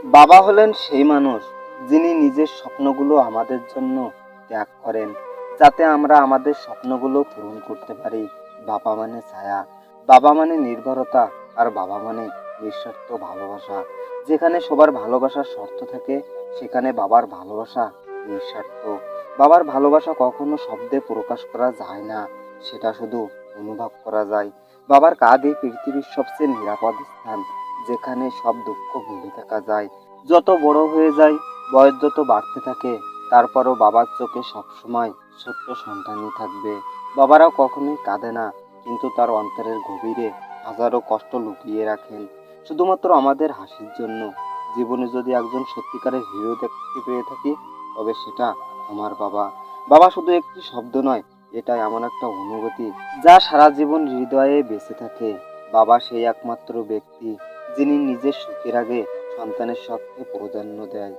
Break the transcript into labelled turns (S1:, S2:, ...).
S1: বাবা হলেন সেই মানুষ যিনি নিজের স্বপ্নগুলো আমাদের জন্য ত্যাগ করেন, যাতে আমরা আমাদের স্বপ্নগুলো পূরণ করতে পারি। বাবা মানে ছায়া, বাবা মানে নির্ভরতা, আর বাবা মানে নিঃস্বার্থ ভালোবাসা। যেখানে সবার ভালোবাসার শর্ত থাকে, সেখানে বাবার ভালোবাসা নিঃস্বার্থ। বাবার ভালোবাসা কখনো শব্দে প্রকাশ করা যায় না, সেটা শুধু অনুভব করা যায়। বাবার কাঁধ এই পৃথিবীর সবচেয়ে নিরাপদ স্থান, যেখানে সব দুঃখ ভুলে থাকা যায়। যত বড় হয়ে যায়, বয়স যত বাড়তে থাকে, তারপরও বাবার চোখে সবসময় ছোট্ট সন্তানই থাকবে। বাবারাও কখনোই কাঁদে না, কিন্তু তার অন্তরের গভীরে হাজারো কষ্ট লুকিয়ে রাখেন, শুধুমাত্র আমাদের হাসির জন্য। জীবনে যদি একজন সত্যিকারের হিরো দেখতে পেয়ে থাকি, তবে সেটা আমার বাবা। বাবা শুধু একটি শব্দ নয়, এটা এমন একটা অনুভূতি যা সারা জীবন হৃদয়ে বেঁচে থাকে। বাবা সেই একমাত্র ব্যক্তি যিনি নিজের সুখের আগে সন্তানের স্বার্থে প্রাধান্য দেয়।